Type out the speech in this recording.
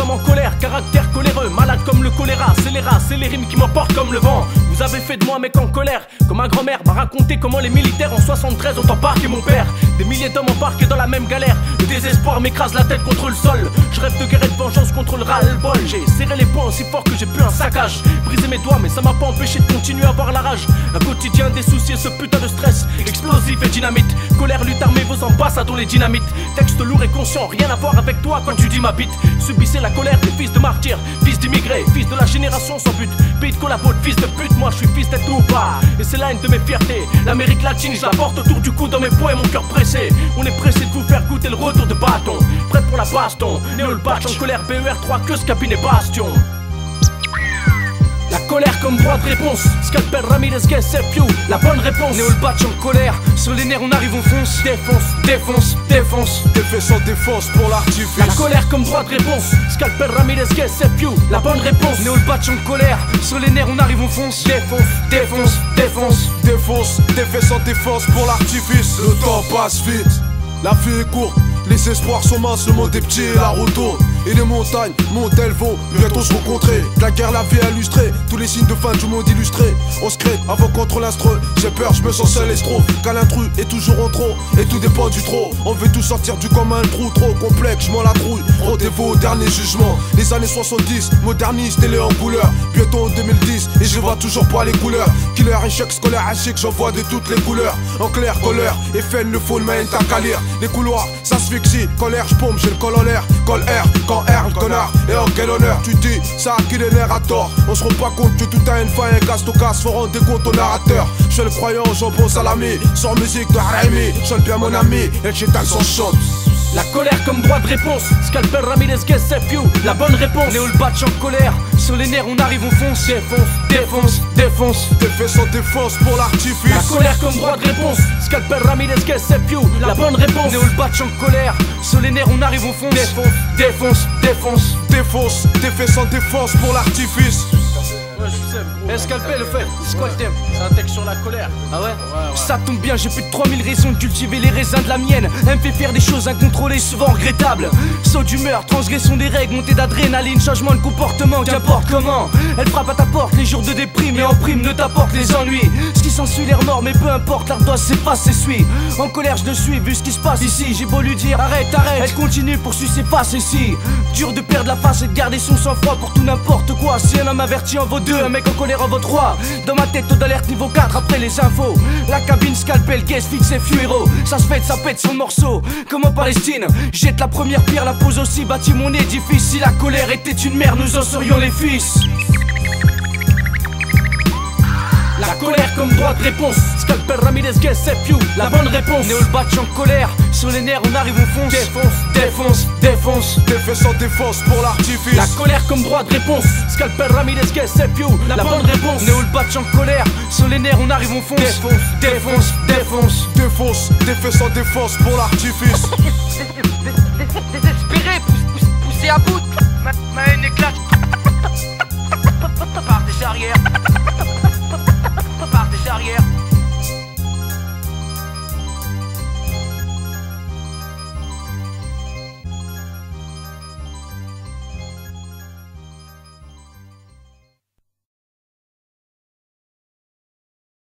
âme en colère, caractère coléreux, malade comme le choléra. C'est les rats, c'est les rimes qui m'emportent comme le vent. Vous avez fait de moi un mec en colère, comme ma grand-mère m'a raconté comment les militaires en 73 ont embarqué mon père. Des milliers d'hommes embarqués dans la même galère. Le désespoir m'écrase la tête contre le sol. Je rêve de guerre et de vengeance contre le ras-le-bol. J'ai serré les poings aussi fort que j'ai pu un saccage. Brisé mes doigts mais ça m'a pas empêché de continuer à avoir la rage. Un quotidien des soucis et ce putain de stress explosif et dynamite. Colère, lutte armée, vos ambassadeurs les dynamites. Texte lourd et conscient, rien à voir avec toi quand tu dis ma bite. Subissez la colère des fils de martyrs, fils d'immigrés, fils de la génération sans but. Pays de collabo, fils de pute, moi je suis fils d'être ou pas. Et c'est là une de mes fiertés. L'Amérique latine, je la porte autour du cou dans mes poings et mon cœur pressé. On est pressé de vous faire goûter le retour de bâton. Prêt pour la baston, Néo le batch en colère, BER3, que ce cabinet bastion. La colère comme droit de réponse, Scalpel, Ramirez, Guess, FU, la bonne réponse. Néo le batch en colère, sur les nerfs on arrive on fonce. Défonce, défonce, défonce. Défait sans défense pour l'artifice. La colère comme droit de réponse, Scalpel, Ramirez, Guess, FU, la bonne réponse. Néo le batch en colère, sur les nerfs on arrive on fonce. Défonce, défonce, défonce. Défonce, défait sans défense pour l'artifice. Le temps passe vite, la vie est courte. Les espoirs sont minces, le monde est petit et la route tourne. Et les montagnes montent, elles vont bientôt se rencontrer. La guerre, la vie illustrée, tous les signes de fin du monde illustrés. On se crée avant contre l'astre. J'ai peur, je me sens seul estro. Car l'intrus est toujours en trop, et tout dépend du trop. On veut tout sortir du commun, le trou trop complexe, je m'en la trouille. Rendez-vous au dernier jugement. Les années 70, moderniste, télé en couleur. Bientôt en 2010, et je vois toujours pas les couleurs. Killer, échec scolaire, chic, j'en vois de toutes les couleurs. En clair, colère, et fait le faux, le t'as qu'à lire. Les couloirs, ça se fixie. Colère, j'pompe, j'ai le col en l'air. Col R, quand R, le connard. Et en quel honneur tu dis ça à qui les nerfs à tort. On se rend pas compte que tout a une fin, un casse to casse. Faut rendre des comptes au narrateur. J'suis le croyant, jambon salami. Sans musique de Raimi, chante bien mon ami. Et Chetal s'en chante. La colère comme droit de réponse, Scalpel, Ramirez, Guess, FU, la bonne réponse. Néo le batch en colère, sur les nerfs on arrive on fonce. Défonce, défonce, défonce. Défait sans défense pour l'artifice. La colère comme droit de réponse, Scalpel, Ramirez, Guess, FU, la bonne réponse. Néo le batch en colère, sur les nerfs on arrive on fonce. Défonce, défonce, défonce. Défonce, défait sans défense pour l'artifice. Ouais, je sais, gros. Scalpel, le fait, c'est quoi le thème? C'est un texte sur la colère. Ah ouais, Ça tombe bien, j'ai plus de 3000 raisons de cultiver les raisins de la mienne. Elle me fait faire des choses incontrôlées, souvent regrettables. Saut d'humeur, transgression des règles, montée d'adrénaline, changement de comportement, qu'importe comment. Elle frappe à ta porte les jours de déprime et en prime ne t'apporte les ennuis. Ce qui s'ensuit les remords, mais peu importe, l'ardoise s'efface, s'essuie. En colère, je le suis, vu ce qui se passe ici. J'ai beau lui dire, arrête, arrête. Elle continue, poursuit ses faces ici. Dur de perdre la face et de garder son sang-froid pour tout n'importe quoi. Si un homme averti en vaut deux, un mec en colère en vaut trois. Dans ma tête, taux d'alerte niveau 4 après les infos. La cabine, Scalpel, Guess, fixe et FU héros. Ça se fait, ça pète son morceau. Comme en Palestine, jette la première pierre, la pose aussi, bâtit mon édifice. Si la colère était une mère, nous en serions les fils. La colère comme droit de réponse, Scalpel, Ramirez, Guess, FU, la bonne réponse. Néo le batch en colère, sur les nerfs on arrive on fonce. Défonce, défonce, défonce. Défait sans défense pour l'artifice. La colère comme droit de réponse, Scalpel, Ramirez, Guess, FU, la bonne réponse. Néo le batch en colère, sur les nerfs on arrive on fonce. Défonce, défonce, défonce. Défonce, défait sans défense pour l'artifice. Désespéré, poussé à bout. Ma haine éclate. Par des arrières. Par des arrières.